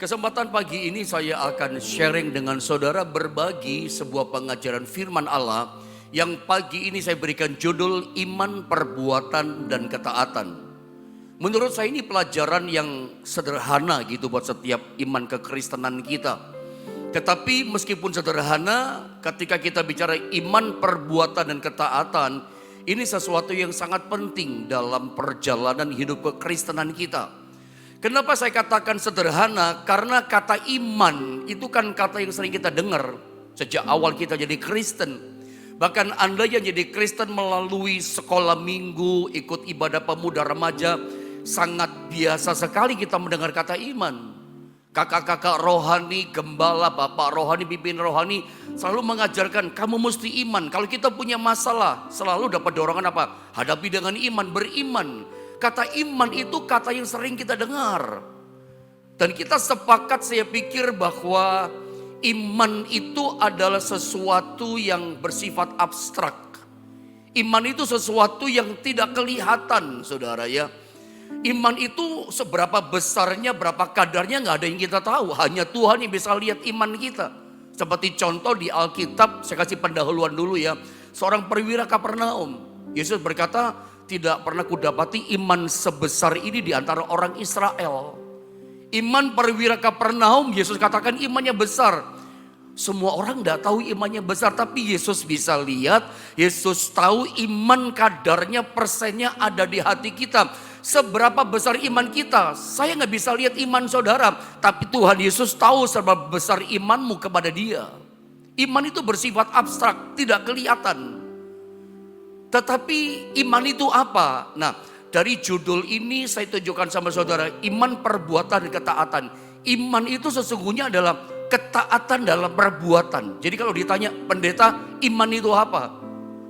Kesempatan pagi ini saya akan sharing dengan saudara, berbagi sebuah pengajaran firman Allah yang pagi ini saya berikan judul Iman, Perbuatan, dan Ketaatan. Menurut saya ini pelajaran yang sederhana gitu buat setiap iman kekristenan kita. Tetapi meskipun sederhana, ketika kita bicara iman, perbuatan, dan ketaatan, ini sesuatu yang sangat penting dalam perjalanan hidup kekristenan kita. Kenapa saya katakan sederhana? Karena kata iman itu kan kata yang sering kita dengar sejak awal kita jadi Kristen. Bahkan Anda yang jadi Kristen melalui sekolah minggu, ikut ibadah pemuda remaja, sangat biasa sekali kita mendengar kata iman. Kakak-kakak rohani, gembala, bapak rohani, pimpin rohani selalu mengajarkan kamu mesti iman. Kalau kita punya masalah selalu dapat dorongan apa? Hadapi dengan iman, beriman. Kata iman itu kata yang sering kita dengar. Dan kita sepakat, saya pikir, bahwa iman itu adalah sesuatu yang bersifat abstrak. Iman itu sesuatu yang tidak kelihatan, saudara ya. Iman itu seberapa besarnya, berapa kadarnya gak ada yang kita tahu. Hanya Tuhan yang bisa lihat iman kita. Seperti contoh di Alkitab, saya kasih pendahuluan dulu ya. Seorang perwira Kapernaum, Yesus berkata, tidak pernah kudapati iman sebesar ini di antara orang Israel. Iman perwira Kapernaum, Yesus katakan imannya besar. Semua orang tidak tahu imannya besar, tapi Yesus bisa lihat. Yesus tahu iman kadarnya, persennya ada di hati kita. Seberapa besar iman kita, saya nggak bisa lihat iman saudara, tapi Tuhan Yesus tahu seberapa besar imanmu kepada Dia. Iman itu bersifat abstrak, tidak kelihatan. Tetapi iman itu apa? Nah, dari judul ini saya tunjukkan sama saudara, iman, perbuatan, dan ketaatan. Iman itu sesungguhnya adalah ketaatan dalam perbuatan. Jadi kalau ditanya pendeta, iman itu apa?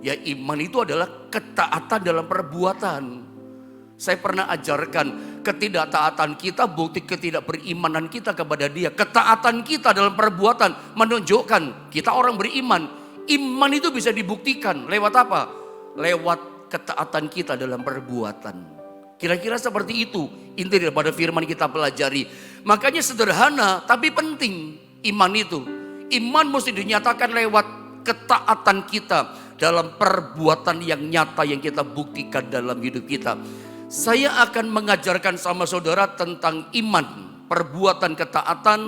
Ya, iman itu adalah ketaatan dalam perbuatan. Saya pernah ajarkan ketidaktaatan kita, bukti ketidakberimanan kita kepada Dia. Ketaatan kita dalam perbuatan menunjukkan kita orang beriman. Iman itu bisa dibuktikan lewat apa? Lewat ketaatan kita dalam perbuatan. Kira-kira seperti itu inti daripada firman kita pelajari. Makanya sederhana tapi penting iman itu. Iman mesti dinyatakan lewat ketaatan kita dalam perbuatan yang nyata yang kita buktikan dalam hidup kita. Saya akan mengajarkan sama saudara tentang iman, perbuatan, ketaatan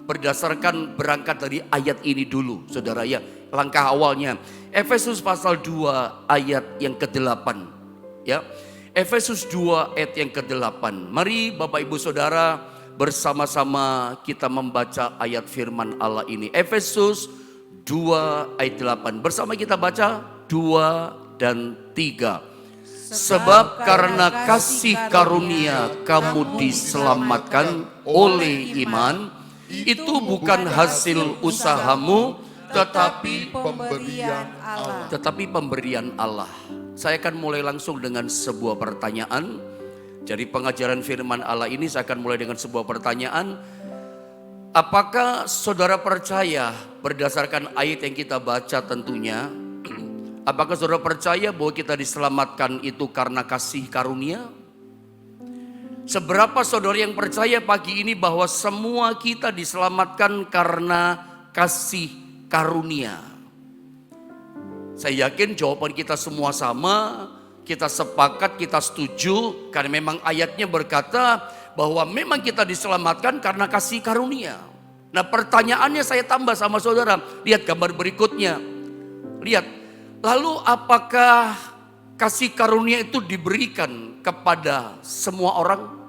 berdasarkan berangkat dari ayat ini dulu, saudara ya. Langkah awalnya Efesus pasal 2 ayat yang ke-8 ya. Efesus 2 ayat yang ke-8. Mari Bapak Ibu Saudara bersama-sama kita membaca ayat firman Allah ini. Efesus 2 ayat 8. Bersama kita baca 2 dan 3. Sebab karena kasih karunia kamu diselamatkan oleh iman, itu bukan hasil usahamu, tetapi pemberian Allah. Saya akan mulai langsung dengan sebuah pertanyaan. Dari pengajaran firman Allah ini saya akan mulai dengan sebuah pertanyaan. Apakah saudara percaya berdasarkan ayat yang kita baca tentunya? Apakah saudara percaya bahwa kita diselamatkan itu karena kasih karunia? Seberapa saudara yang percaya pagi ini bahwa semua kita diselamatkan karena kasih karunia? Saya yakin jawaban kita semua sama, kita sepakat, kita setuju, karena memang ayatnya berkata bahwa memang kita diselamatkan karena kasih karunia. Nah, pertanyaannya saya tambah sama saudara, lihat gambar berikutnya. Lihat, lalu apakah kasih karunia itu diberikan kepada semua orang?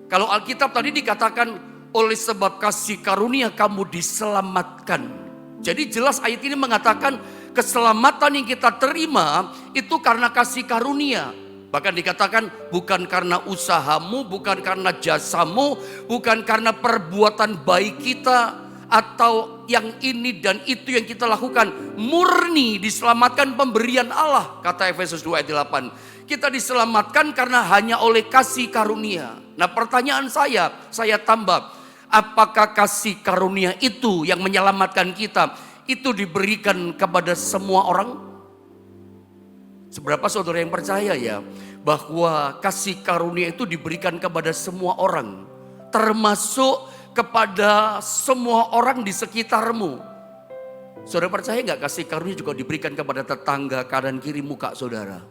Kalau Alkitab tadi dikatakan oleh sebab kasih karunia kamu diselamatkan. Jadi jelas ayat ini mengatakan keselamatan yang kita terima itu karena kasih karunia. Bahkan dikatakan bukan karena usahamu, bukan karena jasamu, bukan karena perbuatan baik kita atau yang ini dan itu yang kita lakukan. Murni diselamatkan pemberian Allah, kata Efesus 2 ayat 8. Kita diselamatkan karena hanya oleh kasih karunia. Nah, pertanyaan saya tambah, apakah kasih karunia itu yang menyelamatkan kita itu diberikan kepada semua orang? Seberapa saudara yang percaya ya bahwa kasih karunia itu diberikan kepada semua orang? termasuk kepada semua orang di sekitarmu. Saudara percaya nggak kasih karunia juga diberikan kepada tetangga kanan kiri muka saudara?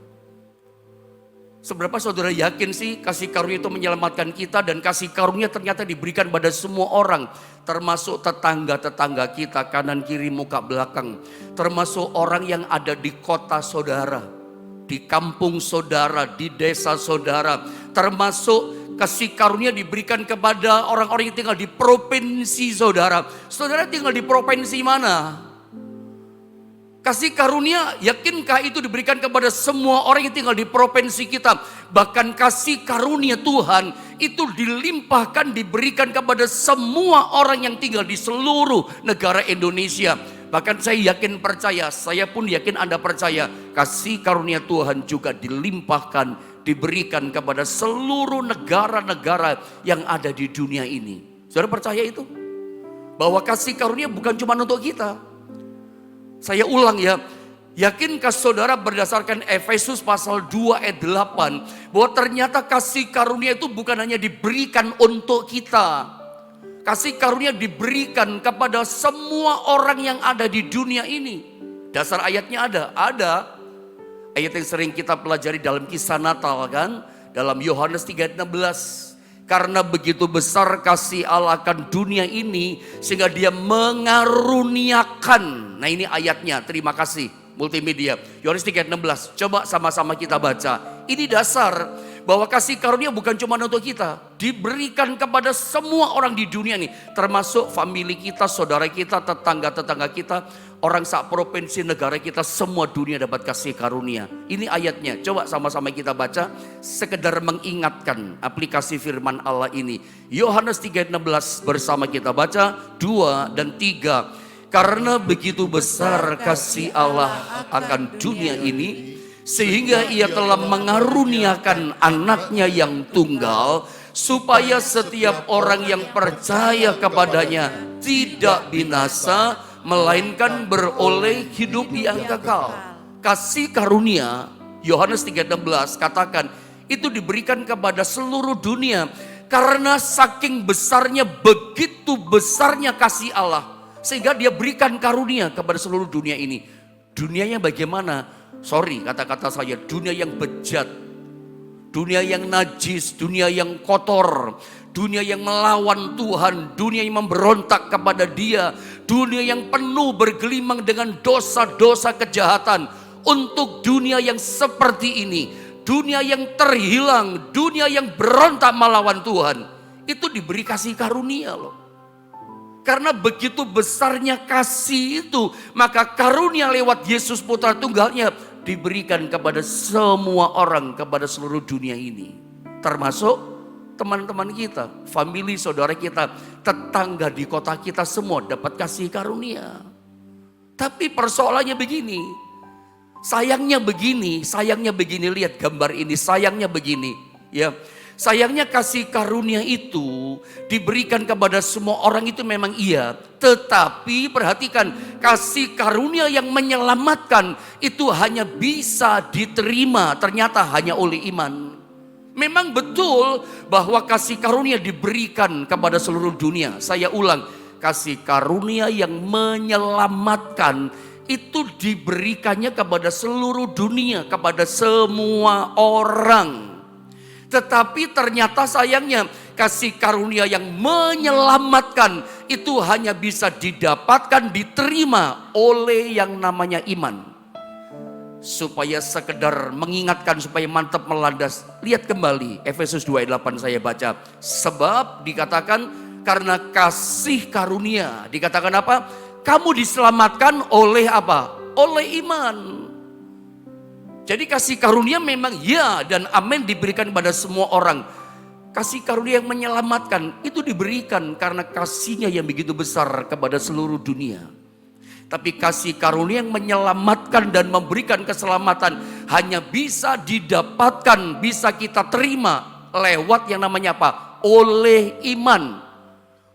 Seberapa saudara yakin sih kasih karunia itu menyelamatkan kita, dan kasih karunia ternyata diberikan pada semua orang, termasuk tetangga-tetangga kita kanan kiri muka belakang, termasuk orang yang ada di kota saudara, di kampung saudara, di desa saudara, termasuk kasih karunia diberikan kepada orang-orang yang tinggal di provinsi saudara. Saudara tinggal di provinsi mana? Kasih karunia, yakinkah itu diberikan kepada semua orang yang tinggal di provinsi kita? Bahkan kasih karunia Tuhan itu dilimpahkan, diberikan kepada semua orang yang tinggal di seluruh negara Indonesia. Bahkan saya yakin percaya, saya pun yakin Anda percaya, kasih karunia Tuhan juga dilimpahkan, diberikan kepada seluruh negara-negara yang ada di dunia ini. Saudara percaya itu? Bahwa kasih karunia bukan cuma untuk kita. Saya ulang ya, yakinkah saudara berdasarkan Efesus pasal 2 ayat 8 bahwa ternyata kasih karunia itu bukan hanya diberikan untuk kita. Kasih karunia diberikan kepada semua orang yang ada di dunia ini. Dasar ayatnya ada. Ayat yang sering kita pelajari dalam kisah Natal kan, dalam Yohanes 3:16. Karena begitu besar kasih Allah akan dunia ini sehingga dia mengaruniakan. Nah ini ayatnya, terima kasih multimedia. Yohanes 3:16, coba sama-sama kita baca. Ini dasar bahwa kasih karunia bukan cuma untuk kita, diberikan kepada semua orang di dunia ini, termasuk famili kita, saudara kita, tetangga-tetangga kita, orang sak provinsi negara kita, semua dunia dapat kasih karunia. Ini ayatnya, coba sama-sama kita baca, sekedar mengingatkan aplikasi firman Allah ini. Yohanes 3:16 bersama kita baca, 2 dan 3. Karena begitu besar kasih Allah akan dunia ini, sehingga ia telah mengaruniakan anaknya yang tunggal, supaya setiap orang yang percaya kepadanya tidak binasa, melainkan beroleh hidup yang kekal. Kasih karunia, Yohanes 3:16 katakan, itu diberikan kepada seluruh dunia. Karena saking besarnya, begitu besarnya kasih Allah, sehingga dia berikan karunia kepada seluruh dunia ini. Dunianya bagaimana? Sorry kata-kata saya, dunia yang bejat, dunia yang najis, dunia yang kotor, dunia yang melawan Tuhan, dunia yang memberontak kepada Dia, dunia yang penuh bergelimang dengan dosa-dosa kejahatan. Untuk dunia yang seperti ini, dunia yang terhilang, dunia yang berontak melawan Tuhan, itu diberi kasih karunia loh. Karena begitu besarnya kasih itu, maka karunia lewat Yesus Putra Tunggalnya diberikan kepada semua orang, kepada seluruh dunia ini. Termasuk teman-teman kita, famili saudara kita, tetangga di kota kita, semua dapat kasih karunia. Tapi persoalannya begini, sayangnya begini, lihat gambar ini, sayangnya begini ya. Sayangnya kasih karunia itu diberikan kepada semua orang itu memang iya. Tetapi perhatikan, kasih karunia yang menyelamatkan itu hanya bisa diterima ternyata hanya oleh iman. Memang betul bahwa kasih karunia diberikan kepada seluruh dunia. Saya ulang, kasih karunia yang menyelamatkan itu diberikannya kepada seluruh dunia, kepada semua orang. Tetapi ternyata sayangnya kasih karunia yang menyelamatkan itu hanya bisa didapatkan, diterima oleh yang namanya iman. Supaya sekedar mengingatkan, supaya mantap melandas, lihat kembali Efesus 2:8 saya baca. Sebab dikatakan karena kasih karunia, dikatakan apa? Kamu diselamatkan oleh apa? Oleh iman. Jadi kasih karunia memang ya dan amin diberikan kepada semua orang. Kasih karunia yang menyelamatkan itu diberikan karena kasihnya yang begitu besar kepada seluruh dunia. Tapi kasih karunia yang menyelamatkan dan memberikan keselamatan hanya bisa didapatkan, bisa kita terima lewat yang namanya apa? Oleh iman.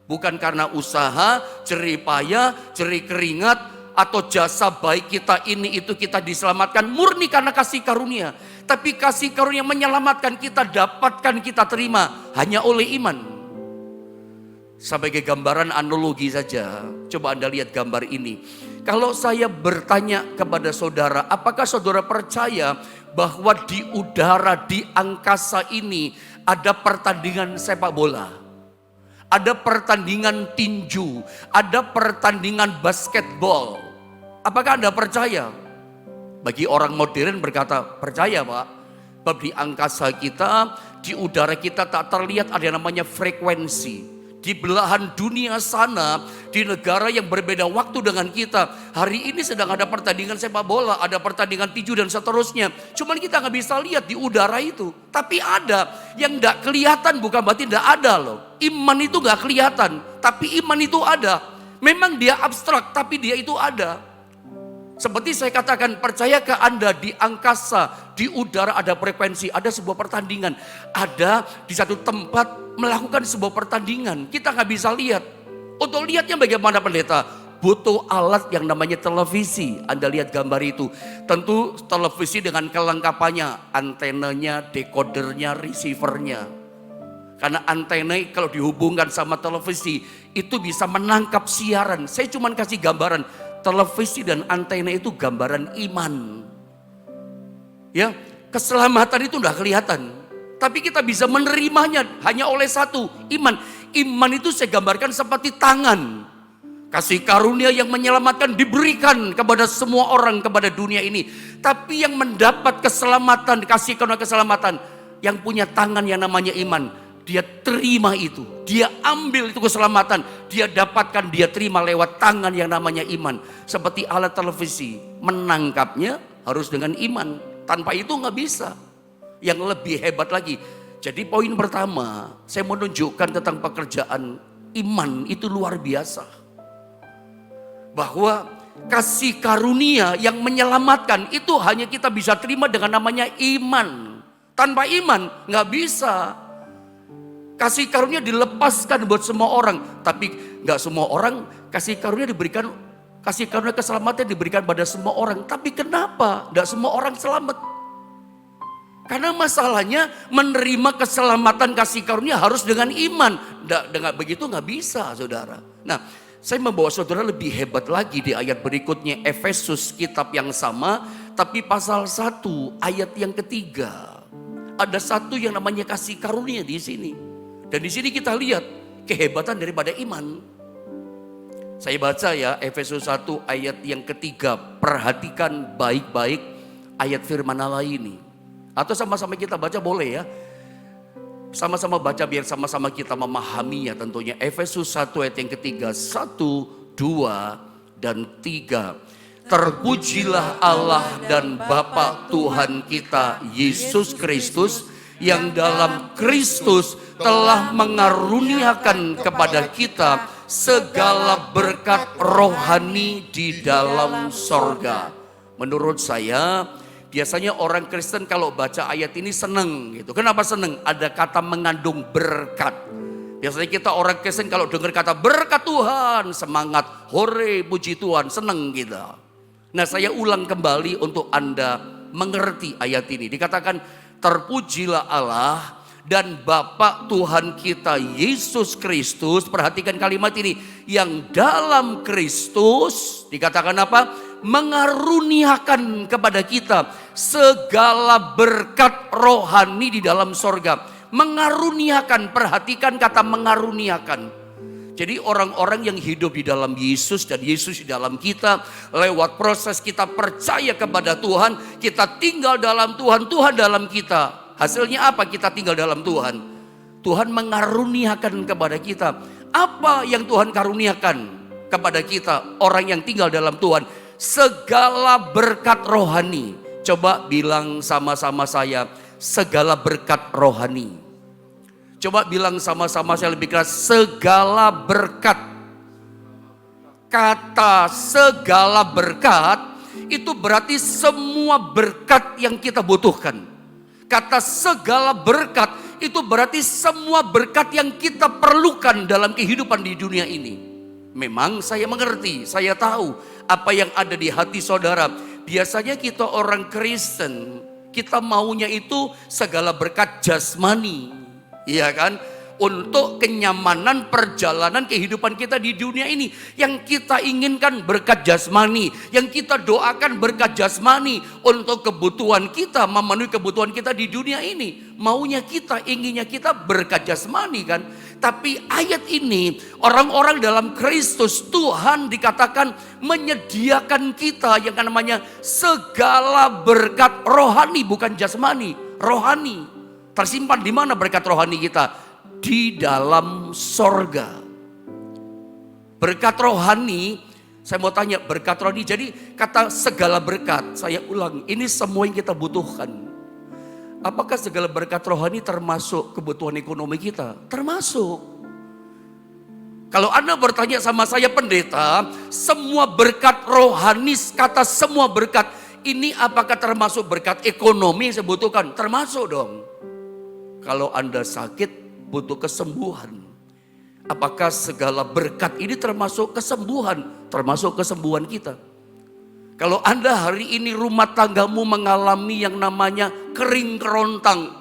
Bukan karena usaha, jerih payah, jerih keringat, atau jasa baik kita ini itu kita diselamatkan, murni karena kasih karunia. Tapi kasih karunia menyelamatkan kita dapatkan, kita terima hanya oleh iman. Sebagai gambaran analogi saja, coba Anda lihat gambar ini. Kalau saya bertanya kepada saudara, apakah saudara percaya bahwa di udara, di angkasa ini ada pertandingan sepak bola? Ada pertandingan tinju, ada pertandingan basketball. Apakah Anda percaya? Bagi orang modern berkata, percaya Pak. Sebab di angkasa kita, di udara kita tak terlihat ada yang namanya frekuensi. Di belahan dunia sana, di negara yang berbeda waktu dengan kita, hari ini sedang ada pertandingan sepak bola, ada pertandingan tinju dan seterusnya. Cuman kita nggak bisa lihat di udara itu. Tapi ada yang nggak kelihatan, bukan berarti nggak ada loh. Iman itu nggak kelihatan, tapi iman itu ada. Memang dia abstrak, tapi dia itu ada. Seperti saya katakan, percayakah Anda di angkasa, di udara ada frekuensi, ada sebuah pertandingan. Ada di satu tempat melakukan sebuah pertandingan. Kita nggak bisa lihat. Untuk lihatnya bagaimana pendeta? Butuh alat yang namanya televisi. Anda lihat gambar itu. Tentu televisi dengan kelengkapannya. Antenanya, decodernya, receivernya. Karena antena kalau dihubungkan sama televisi, itu bisa menangkap siaran. Saya cuma kasih gambaran. Televisi dan antena itu gambaran iman. Ya, keselamatan itu udah kelihatan. Tapi kita bisa menerimanya hanya oleh satu, iman. Iman itu saya gambarkan seperti tangan. Kasih karunia yang menyelamatkan diberikan kepada semua orang, kepada dunia ini. Tapi yang mendapat keselamatan, kasih karunia keselamatan, yang punya tangan yang namanya iman. Dia terima itu, dia ambil itu keselamatan, dia dapatkan, dia terima lewat tangan yang namanya iman. Seperti alat televisi, menangkapnya harus dengan iman. Tanpa itu nggak bisa. Yang lebih hebat lagi. Jadi poin pertama, saya menunjukkan tentang pekerjaan iman itu luar biasa. Bahwa kasih karunia yang menyelamatkan itu hanya kita bisa terima dengan namanya iman. Tanpa iman nggak bisa. Kasih karunia dilepaskan buat semua orang, tapi nggak semua orang kasih karunia diberikan, kasih karunia keselamatan diberikan pada semua orang. Tapi kenapa nggak semua orang selamat? Karena masalahnya menerima keselamatan kasih karunia harus dengan iman. Dengan begitu nggak bisa, saudara. Nah, saya membawa saudara lebih hebat lagi di ayat berikutnya, Efesus, kitab yang sama, tapi pasal 1 ayat yang ketiga. Ada satu yang namanya kasih karunia di sini. Dan di sini kita lihat kehebatan daripada iman. Saya baca ya, Efesus 1 ayat yang ketiga. Perhatikan baik-baik ayat firman Allah ini. Atau sama-sama kita baca boleh ya. Sama-sama baca biar sama-sama kita memahaminya tentunya. Efesus 1 ayat yang ketiga. 1, 2, dan 3. Terpujilah Allah dan Bapa Tuhan kita Yesus Kristus, yang dalam Kristus telah mengaruniakan kepada kita segala berkat rohani di dalam sorga. Menurut saya, biasanya orang Kristen kalau baca ayat ini seneng gitu. Kenapa seneng? Ada kata mengandung berkat. Biasanya kita orang Kristen kalau dengar kata berkat Tuhan, semangat, hore, puji Tuhan, seneng kita. Nah, saya ulang kembali untuk Anda mengerti ayat ini. Dikatakan, terpujilah Allah dan Bapa Tuhan kita Yesus Kristus. Perhatikan kalimat ini, yang dalam Kristus dikatakan apa? Mengaruniakan kepada kita segala berkat rohani di dalam sorga. Mengaruniakan, perhatikan kata mengaruniakan. Jadi orang-orang yang hidup di dalam Yesus dan Yesus di dalam kita, lewat proses kita percaya kepada Tuhan, kita tinggal dalam Tuhan, Tuhan dalam kita. Hasilnya apa? Kita tinggal dalam Tuhan. Tuhan mengaruniakan kepada kita. Apa yang Tuhan karuniakan kepada kita, orang yang tinggal dalam Tuhan? Segala berkat rohani. Coba bilang sama-sama saya, segala berkat rohani. Coba bilang sama-sama saya lebih keras, segala berkat. Kata segala berkat itu berarti semua berkat yang kita butuhkan. Kata segala berkat itu berarti semua berkat yang kita perlukan dalam kehidupan di dunia ini. Memang saya mengerti, saya tahu apa yang ada di hati saudara. Biasanya kita orang Kristen, kita maunya itu segala berkat jasmani. Iya kan? untuk kenyamanan perjalanan kehidupan kita di dunia ini. Yang kita inginkan berkat jasmani, yang kita doakan berkat jasmani untuk kebutuhan kita, memenuhi kebutuhan kita di dunia ini. Maunya kita, inginnya kita berkat jasmani kan. Tapi ayat ini, orang-orang dalam Kristus, Tuhan dikatakan menyediakan kita yang namanya segala berkat rohani, bukan jasmani, rohani. Tersimpan di mana berkat rohani kita? Di dalam sorga. Berkat rohani, saya mau tanya, berkat rohani, jadi kata segala berkat, saya ulang, ini semua yang kita butuhkan. Apakah segala berkat rohani termasuk kebutuhan ekonomi kita? Termasuk. Kalau Anda bertanya sama saya, pendeta, semua berkat rohani, kata semua berkat, ini apakah termasuk berkat ekonomi yang saya butuhkan? Termasuk dong. Kalau Anda sakit, butuh kesembuhan. Apakah segala berkat ini termasuk kesembuhan? Termasuk kesembuhan kita. Kalau Anda hari ini rumah tanggamu mengalami yang namanya kering kerontang.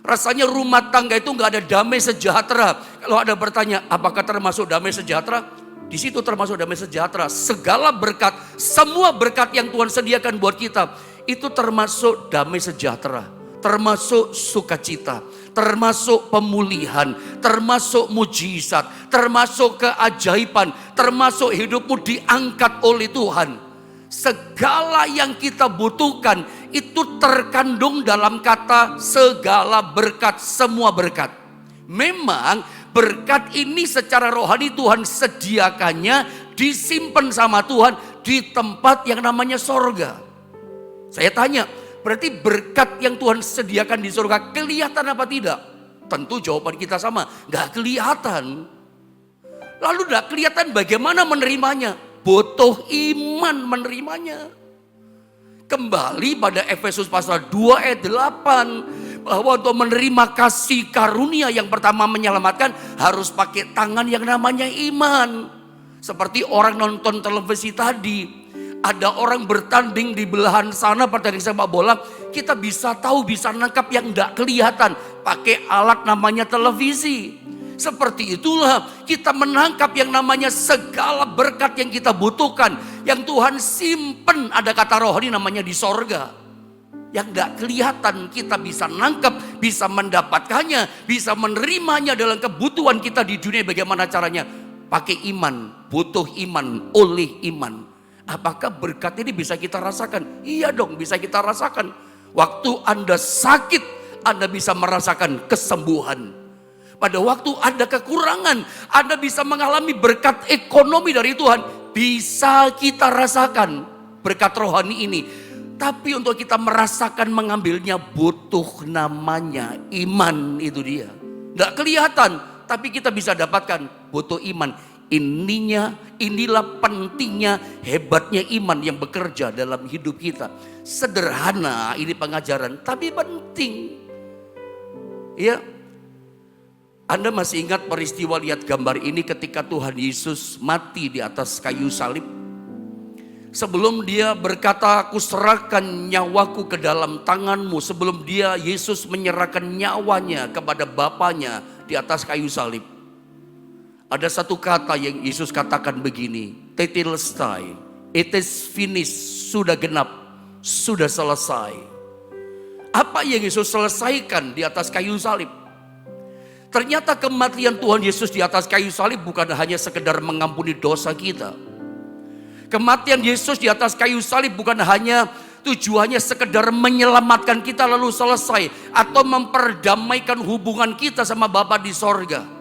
Rasanya rumah tangga itu nggak ada damai sejahtera. Kalau Anda bertanya, apakah termasuk damai sejahtera? Di situ termasuk damai sejahtera. Segala berkat, semua berkat yang Tuhan sediakan buat kita, itu termasuk damai sejahtera. Termasuk sukacita, termasuk pemulihan, termasuk mujizat, termasuk keajaiban, termasuk hidupmu diangkat oleh Tuhan. Segala yang kita butuhkan itu terkandung dalam kata segala berkat, semua berkat. Memang berkat ini secara rohani Tuhan sediakannya, disimpan sama Tuhan di tempat yang namanya sorga. Saya tanya, berarti berkat yang Tuhan sediakan di surga kelihatan apa tidak? Tentu jawaban kita sama, gak kelihatan. Lalu gak kelihatan bagaimana menerimanya? Butuh iman menerimanya. Kembali pada Efesus pasal 2 ayat 8. Bahwa untuk menerima kasih karunia yang pertama menyelamatkan harus pakai tangan yang namanya iman. Seperti orang nonton televisi tadi. Ada orang bertanding di belahan sana pertandingan sepak bola, kita bisa tahu, bisa nangkap yang tidak kelihatan pakai alat namanya televisi. Seperti itulah kita menangkap yang namanya segala berkat yang kita butuhkan, yang Tuhan simpen, ada kata rohani namanya di sorga. Yang tidak kelihatan kita bisa nangkap, bisa mendapatkannya, bisa menerimanya dalam kebutuhan kita di dunia. Bagaimana caranya? Pakai iman, butuh iman, oleh iman. Apakah berkat ini bisa kita rasakan? Iya dong, bisa kita rasakan. Waktu Anda sakit, Anda bisa merasakan kesembuhan. Pada waktu Anda kekurangan, Anda bisa mengalami berkat ekonomi dari Tuhan. Bisa kita rasakan berkat rohani ini. Tapi untuk kita merasakan mengambilnya butuh namanya iman, itu dia. Tidak kelihatan, tapi kita bisa dapatkan, butuh iman. Inilah pentingnya, hebatnya iman yang bekerja dalam hidup kita. Sederhana ini pengajaran, tapi penting. Ya, Anda masih ingat peristiwa, lihat gambar ini ketika Tuhan Yesus mati di atas kayu salib. Sebelum dia berkata, aku serahkan nyawaku ke dalam tanganmu. Sebelum dia, Yesus menyerahkan nyawanya kepada Bapanya di atas kayu salib. Ada satu kata yang Yesus katakan begini, tetelestai, it is finished, sudah genap, sudah selesai. Apa yang Yesus selesaikan di atas kayu salib? Ternyata kematian Tuhan Yesus di atas kayu salib bukan hanya sekedar mengampuni dosa kita. Kematian Yesus di atas kayu salib bukan hanya tujuannya sekedar menyelamatkan kita lalu selesai, atau memperdamaikan hubungan kita sama Bapa di sorga.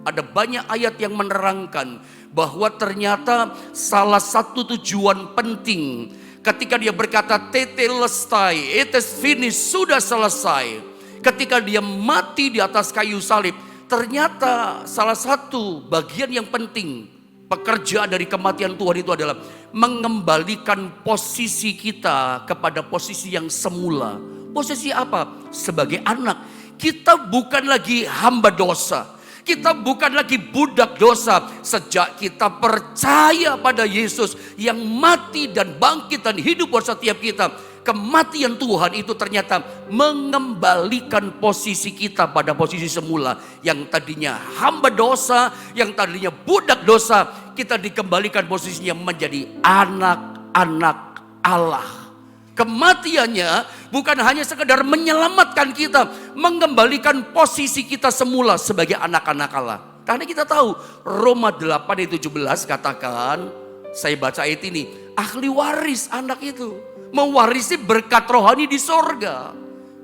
Ada banyak ayat yang menerangkan bahwa ternyata salah satu tujuan penting ketika dia berkata tetelestai, it is finished, sudah selesai. Ketika dia mati di atas kayu salib, ternyata salah satu bagian yang penting pekerjaan dari kematian Tuhan itu adalah mengembalikan posisi kita kepada posisi yang semula. Posisi apa? Sebagai anak. Kita bukan lagi hamba dosa. Kita bukan lagi budak dosa. Sejak kita percaya pada Yesus yang mati dan bangkit dan hidup buat setiap kita, kematian Tuhan itu ternyata mengembalikan posisi kita pada posisi semula. Yang tadinya hamba dosa, yang tadinya budak dosa, kita dikembalikan posisinya menjadi anak-anak Allah. Kematiannya bukan hanya sekedar menyelamatkan kita, mengembalikan posisi kita semula sebagai anak-anak Allah. Karena kita tahu Roma 8:17 katakan, saya baca ayat ini, ahli waris anak itu. Mewarisi berkat rohani di sorga.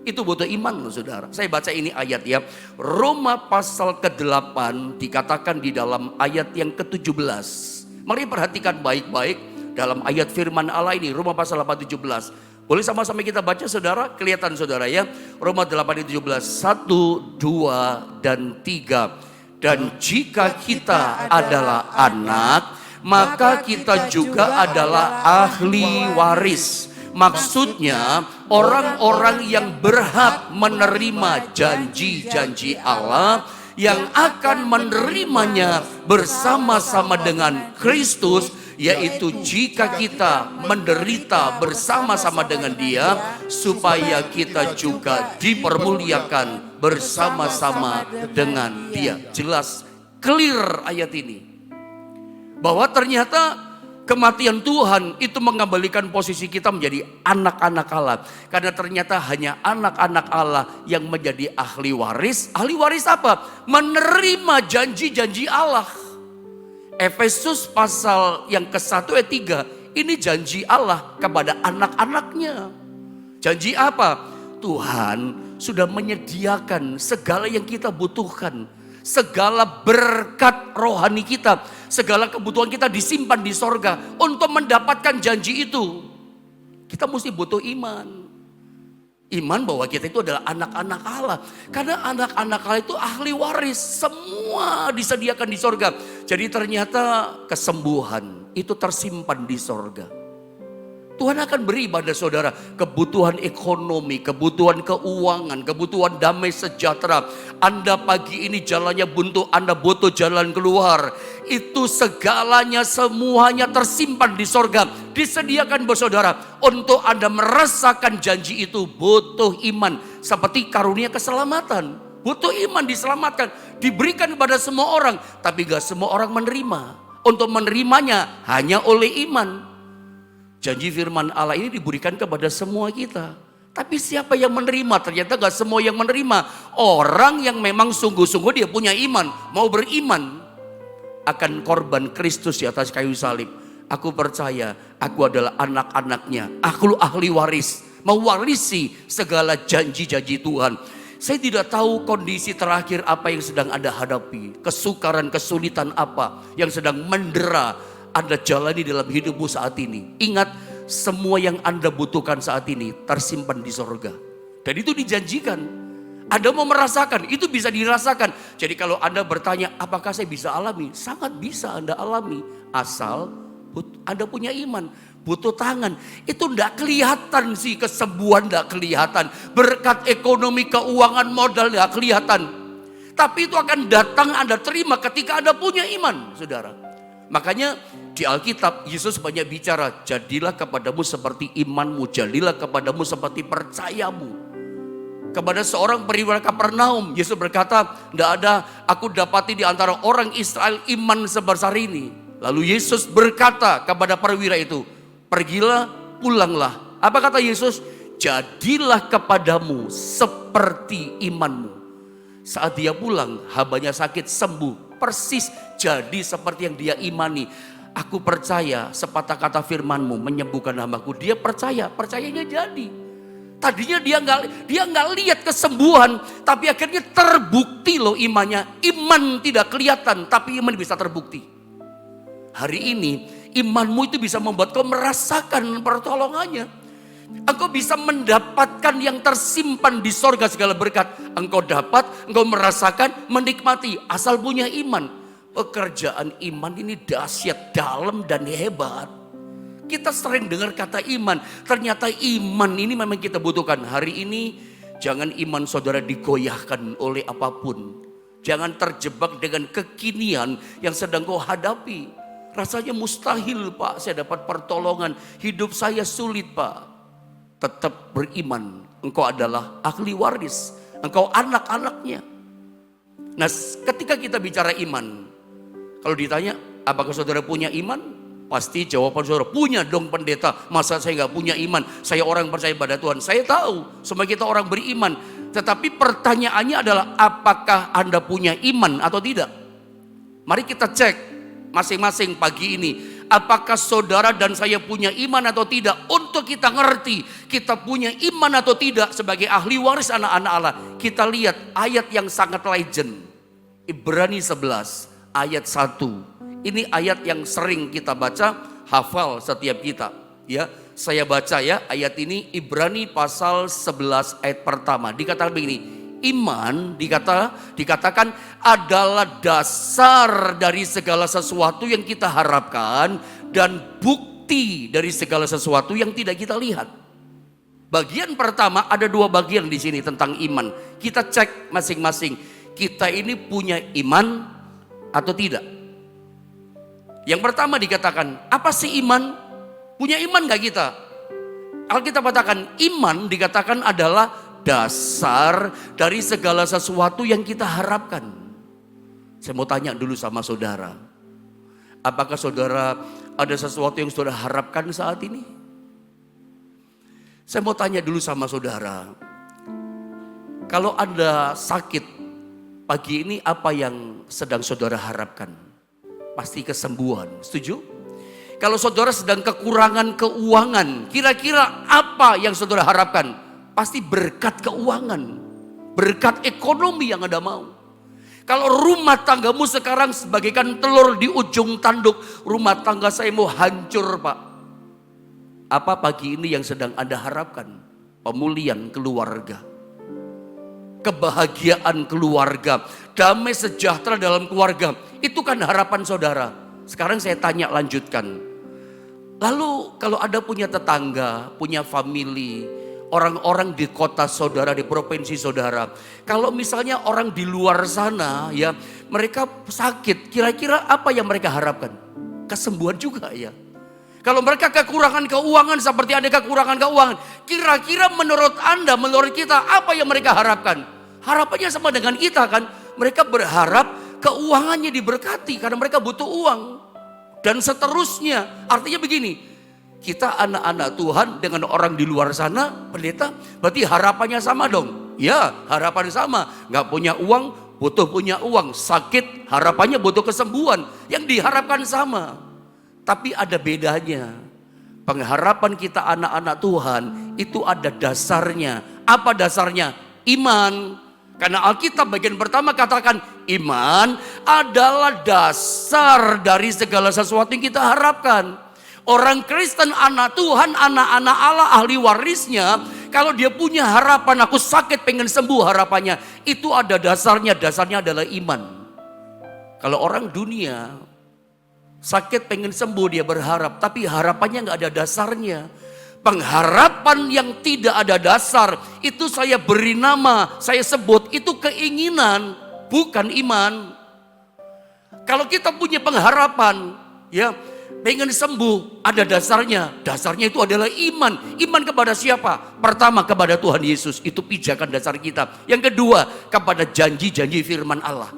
Itu butuh iman loh saudara. Saya baca ini ayat ya. Roma pasal ke-8 dikatakan di dalam ayat yang ke-17. Mari perhatikan baik-baik dalam ayat firman Allah ini. Roma pasal 8:17. Boleh sama-sama kita baca saudara? Kelihatan saudara ya. Roma 8:17. 1, 2, dan 3. Dan jika kita adalah anak, maka kita juga adalah ahli waris. Maksudnya orang-orang yang berhak menerima janji-janji Allah, yang akan menerimanya bersama-sama dengan Kristus, yaitu jika kita menderita bersama-sama dengan Dia, supaya kita juga dipermuliakan bersama-sama dengan Dia. Jelas, clear ayat ini, bahwa ternyata kematian Tuhan itu mengembalikan posisi kita menjadi anak-anak Allah. Karena ternyata hanya anak-anak Allah yang menjadi ahli waris. Ahli waris apa? Menerima janji-janji Allah. Efesus pasal yang ke-1 ayat 3. Ini janji Allah kepada anak-anaknya. Janji apa? Tuhan sudah menyediakan segala yang kita butuhkan. Segala berkat rohani kita, segala kebutuhan kita disimpan di sorga. Untuk mendapatkan janji itu, kita mesti butuh iman. Iman bahwa kita itu adalah anak-anak Allah. Karena anak-anak Allah itu ahli waris. Semua disediakan di sorga. Jadi ternyata kesembuhan itu tersimpan di sorga. Tuhan akan beri pada saudara kebutuhan ekonomi, kebutuhan keuangan, kebutuhan damai sejahtera. Anda pagi ini jalannya buntu, Anda butuh jalan keluar. Itu segalanya semuanya tersimpan di sorga. Disediakan buat saudara. Untuk Anda merasakan janji itu butuh iman. Seperti karunia keselamatan. Butuh iman diselamatkan. Diberikan kepada semua orang. Tapi gak semua orang menerima. Untuk menerimanya hanya oleh iman. Janji firman Allah ini diberikan kepada semua kita. Tapi siapa yang menerima? Ternyata gak semua yang menerima. Orang yang memang sungguh-sungguh dia punya iman. Mau beriman akan korban Kristus di atas kayu salib. Aku percaya aku adalah anak-anaknya. Aku ahli waris. Mewarisi segala janji-janji Tuhan. Saya tidak tahu kondisi terakhir apa yang sedang Anda hadapi. Kesukaran, kesulitan apa yang sedang mendera Anda jalani dalam hidupmu saat ini. Ingat, semua yang Anda butuhkan saat ini tersimpan di sorga. Dan itu dijanjikan. Anda mau merasakan, itu bisa dirasakan. Jadi kalau Anda bertanya, apakah saya bisa alami? Sangat bisa Anda alami. Asal Anda punya iman. Butuh tangan. Itu tidak kelihatan sih, kesembuhan tidak kelihatan. Berkat ekonomi, keuangan, modal tidak kelihatan. Tapi itu akan datang Anda terima ketika Anda punya iman, saudara. Makanya di Alkitab Yesus banyak bicara, jadilah kepadamu seperti imanmu, jadilah kepadamu seperti percayamu. Kepada seorang perwira Kapernaum, Yesus berkata, tidak ada aku dapati di antara orang Israel iman sebesar ini. Lalu Yesus berkata kepada perwira itu, pergilah, pulanglah. Apa kata Yesus? Jadilah kepadamu seperti imanmu. Saat dia pulang, hambanya sakit sembuh. Persis jadi seperti yang dia imani. Aku percaya sepatah kata firman-Mu menyembuhkan hambaku. Dia percaya, percayanya jadi. Tadinya dia nggak lihat kesembuhan, tapi akhirnya terbukti loh imannya. Iman tidak kelihatan, tapi iman bisa terbukti. Hari ini imanmu itu bisa membuat kau merasakan pertolongannya. Engkau bisa mendapatkan yang tersimpan di sorga segala berkat. Engkau dapat, engkau merasakan, menikmati. Asal punya iman. Pekerjaan iman ini dahsyat, dalam dan hebat. Kita sering dengar kata iman. Ternyata iman ini memang kita butuhkan. Hari ini jangan iman saudara digoyahkan oleh apapun. Jangan terjebak dengan kekinian yang sedang kau hadapi. Rasanya mustahil Pak, saya dapat pertolongan. Hidup saya sulit Pak. tetap beriman. Engkau adalah ahli waris, engkau anak-anaknya. Nah, ketika kita bicara iman, kalau ditanya apakah saudara punya iman? Pasti jawaban saudara, punya dong pendeta. Masa saya nggak punya iman? Saya orang percaya pada Tuhan. Saya tahu semua kita orang beriman. Tetapi pertanyaannya adalah apakah Anda punya iman atau tidak? Mari kita cek masing-masing pagi ini. Apakah saudara dan saya punya iman atau tidak? Untuk kita ngerti kita punya iman atau tidak sebagai ahli waris anak-anak Allah. Kita lihat ayat yang sangat legend. Ibrani 11 ayat 1. Ini ayat yang sering kita baca, hafal setiap kita. Ya, saya baca ya ayat ini, Ibrani pasal 11 ayat pertama. Dikatakan begini, iman dikatakan adalah dasar dari segala sesuatu yang kita harapkan dan bukti dari segala sesuatu yang tidak kita lihat. Bagian pertama, ada dua bagian di sini tentang iman. Kita cek masing-masing, kita ini punya iman atau tidak. Yang pertama dikatakan, apa sih iman? Punya iman gak kita? Alkitab katakan, iman dikatakan adalah dasar dari segala sesuatu yang kita harapkan. Saya mau tanya dulu sama saudara, apakah saudara ada sesuatu yang saudara harapkan saat ini? Saya mau tanya dulu sama saudara, kalau Anda sakit pagi ini, apa yang sedang saudara harapkan? Pasti kesembuhan, setuju? Kalau saudara sedang kekurangan keuangan, kira-kira apa yang saudara harapkan? Pasti berkat keuangan, berkat ekonomi yang Anda mau. Kalau rumah tanggamu sekarang sebagaikan telur di ujung tanduk, rumah tangga saya mau hancur Pak. Apa pagi ini yang sedang Anda harapkan? Pemulihan keluarga, kebahagiaan keluarga, damai sejahtera dalam keluarga. Itu kan harapan saudara. Sekarang saya tanya, lanjutkan. Lalu kalau Anda punya tetangga, punya family, orang-orang di kota saudara, di provinsi saudara, kalau misalnya orang di luar sana ya, mereka sakit, kira-kira apa yang mereka harapkan? Kesembuhan juga ya. Kalau mereka kekurangan keuangan seperti Anda kekurangan keuangan, kira-kira menurut Anda, menurut kita, apa yang mereka harapkan? Harapannya sama dengan kita kan? Mereka berharap keuangannya diberkati karena mereka butuh uang. Dan seterusnya, artinya begini, kita anak-anak Tuhan dengan orang di luar sana, pendeta, berarti harapannya sama dong. Ya, harapan sama, gak punya uang, butuh punya uang, sakit, harapannya butuh kesembuhan, yang diharapkan sama. Tapi ada bedanya. Pengharapan kita anak-anak Tuhan itu ada dasarnya. Apa dasarnya? Iman. Karena Alkitab bagian pertama katakan iman adalah dasar dari segala sesuatu yang kita harapkan. Orang Kristen, anak Tuhan, anak-anak Allah, ahli warisnya, kalau dia punya harapan, aku sakit pengen sembuh, harapannya itu ada dasarnya. Dasarnya adalah iman. Kalau orang dunia sakit pengen sembuh, dia berharap, tapi harapannya gak ada dasarnya. Pengharapan yang tidak ada dasar, itu saya beri nama, saya sebut, itu keinginan, bukan iman. Kalau kita punya pengharapan, ya pengen sembuh, ada dasarnya. Dasarnya itu adalah iman. Iman kepada siapa? Pertama kepada Tuhan Yesus, itu pijakan dasar kita. Yang kedua, kepada janji-janji firman Allah.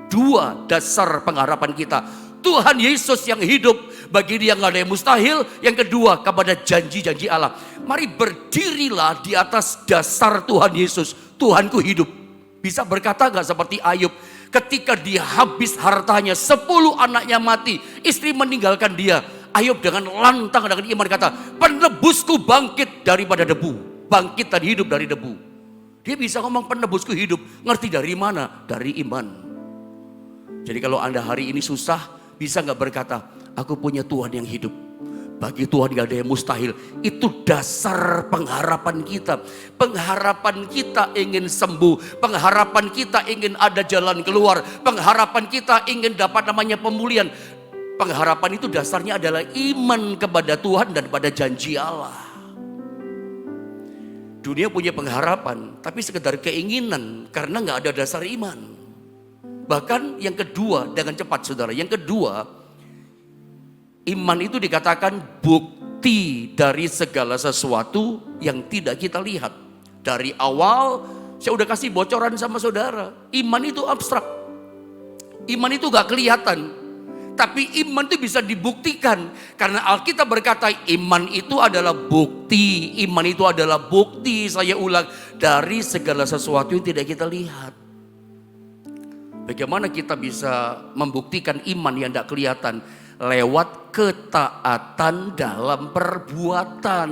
Dua dasar pengharapan kita. Tuhan Yesus yang hidup, bagi dia nggak ada yang mustahil. Yang kedua, kepada janji-janji Allah. Mari berdirilah di atas dasar Tuhan Yesus. Tuhanku hidup. Bisa berkata gak seperti Ayub, ketika dia habis hartanya, 10 anaknya mati, istri meninggalkan dia. Ayub dengan lantang, dengan iman kata, penebusku bangkit daripada debu. Bangkit dan hidup dari debu. Dia bisa ngomong penebusku hidup. Ngerti dari mana? Dari iman. Jadi kalau Anda hari ini susah, bisa gak berkata, aku punya Tuhan yang hidup. Bagi Tuhan gak ada yang mustahil. Itu dasar pengharapan kita. Pengharapan kita ingin sembuh. Pengharapan kita ingin ada jalan keluar. Pengharapan kita ingin dapat namanya pemulihan. Pengharapan itu dasarnya adalah iman kepada Tuhan dan pada janji Allah. Dunia punya pengharapan, tapi sekedar keinginan karena gak ada dasar iman. Bahkan yang kedua, dengan cepat saudara, yang kedua, iman itu dikatakan bukti bukti dari segala sesuatu yang tidak kita lihat. Dari awal saya udah kasih bocoran sama saudara, iman itu abstrak. Iman itu gak kelihatan. Tapi iman itu bisa dibuktikan. Karena Alkitab berkata iman itu adalah bukti. Iman itu adalah bukti, saya ulang, dari segala sesuatu yang tidak kita lihat. Bagaimana kita bisa membuktikan iman yang tidak kelihatan? Lewat ketaatan dalam perbuatan.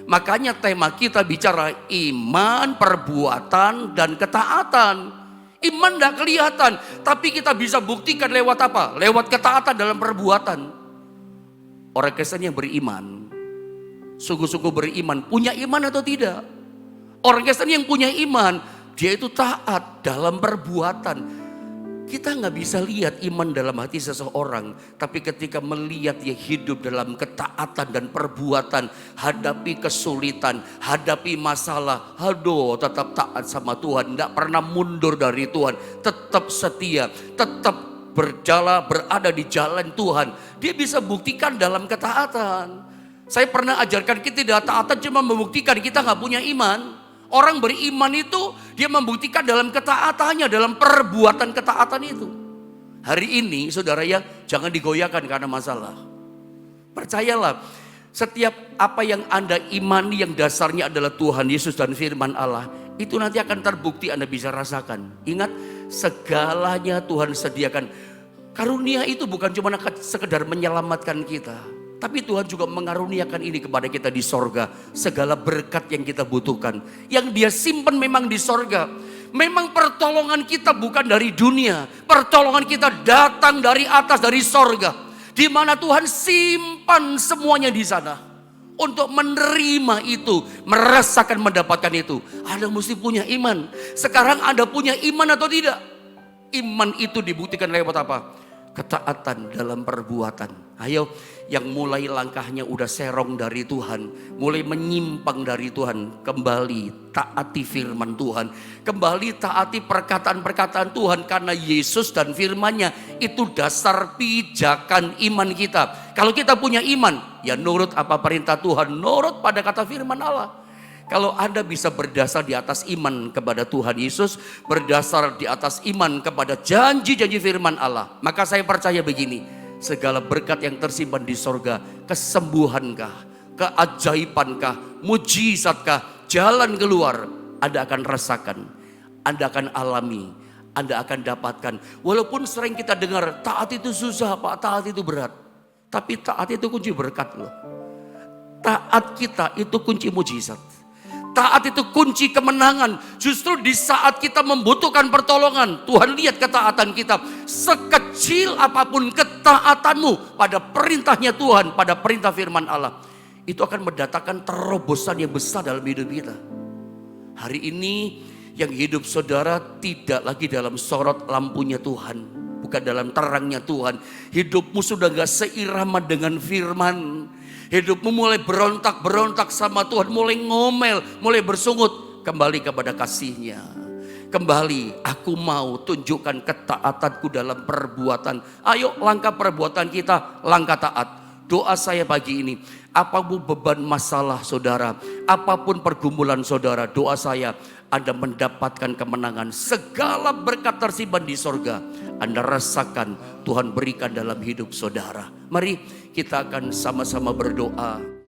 Makanya tema kita bicara iman, perbuatan, dan ketaatan. Iman tidak kelihatan, tapi kita bisa buktikan lewat apa? Lewat ketaatan dalam perbuatan. Orang Kristen yang beriman, sungguh-sungguh beriman, punya iman atau tidak? Orang Kristen yang punya iman, dia itu taat dalam perbuatan. Kita nggak bisa lihat iman dalam hati seseorang, tapi ketika melihat dia hidup dalam ketaatan dan perbuatan, hadapi kesulitan, hadapi masalah, aduh tetap taat sama Tuhan, nggak pernah mundur dari Tuhan, tetap setia, tetap berada di jalan Tuhan. Dia bisa buktikan dalam ketaatan. Saya pernah ajarkan kita tidak taatan cuma membuktikan kita nggak punya iman. Orang beriman itu dia membuktikan dalam ketaatannya, dalam perbuatan ketaatan itu. Hari ini saudara ya, jangan digoyahkan karena masalah. Percayalah, setiap apa yang Anda imani yang dasarnya adalah Tuhan Yesus dan firman Allah, itu nanti akan terbukti, Anda bisa rasakan. Ingat, segalanya Tuhan sediakan. Karunia itu bukan cuma sekedar menyelamatkan kita, tapi Tuhan juga mengaruniakan ini kepada kita di sorga. Segala berkat yang kita butuhkan, yang dia simpan memang di sorga. Memang pertolongan kita bukan dari dunia. Pertolongan kita datang dari atas, dari sorga. Di mana Tuhan simpan semuanya di sana. Untuk menerima itu, merasakan mendapatkan itu, Anda mesti punya iman. Sekarang Anda punya iman atau tidak? Iman itu dibuktikan lewat apa? Ketaatan dalam perbuatan. Ayo, yang mulai langkahnya udah serong dari Tuhan, mulai menyimpang dari Tuhan, kembali taati firman Tuhan, kembali taati perkataan-perkataan Tuhan, karena Yesus dan firman-Nya itu dasar pijakan iman kita. Kalau kita punya iman, ya nurut apa perintah Tuhan, nurut pada kata firman Allah. Kalau Anda bisa berdasar di atas iman kepada Tuhan Yesus, berdasar di atas iman kepada janji-janji firman Allah, maka saya percaya begini, segala berkat yang tersimpan di sorga, kesembuhankah, keajaibankah, mujizatkah, jalan keluar, Anda akan rasakan, Anda akan alami, Anda akan dapatkan. Walaupun sering kita dengar, taat itu susah Pak, taat itu berat. Tapi taat itu kunci berkat loh. Taat kita itu kunci mujizat. Taat itu kunci kemenangan. Justru di saat kita membutuhkan pertolongan, Tuhan lihat ketaatan kita. Sekecil apapun ketaatanmu pada perintahnya Tuhan, pada perintah firman Allah, itu akan mendatangkan terobosan yang besar dalam hidup kita. Hari ini yang hidup saudara tidak lagi dalam sorot lampunya Tuhan, bukan dalam terangnya Tuhan. Hidupmu sudah gak seirama dengan firman. Hidupmu mulai berontak-berontak sama Tuhan, mulai ngomel, mulai bersungut. Kembali kepada kasih-Nya. Kembali, aku mau tunjukkan ketaatanku dalam perbuatan. Ayo langkah perbuatan kita, langkah taat. Doa saya pagi ini, apapun beban masalah saudara, apapun pergumulan saudara, doa saya Anda mendapatkan kemenangan. Segala berkat tersimpan di sorga, Anda rasakan Tuhan berikan dalam hidup saudara. Mari kita akan sama-sama berdoa.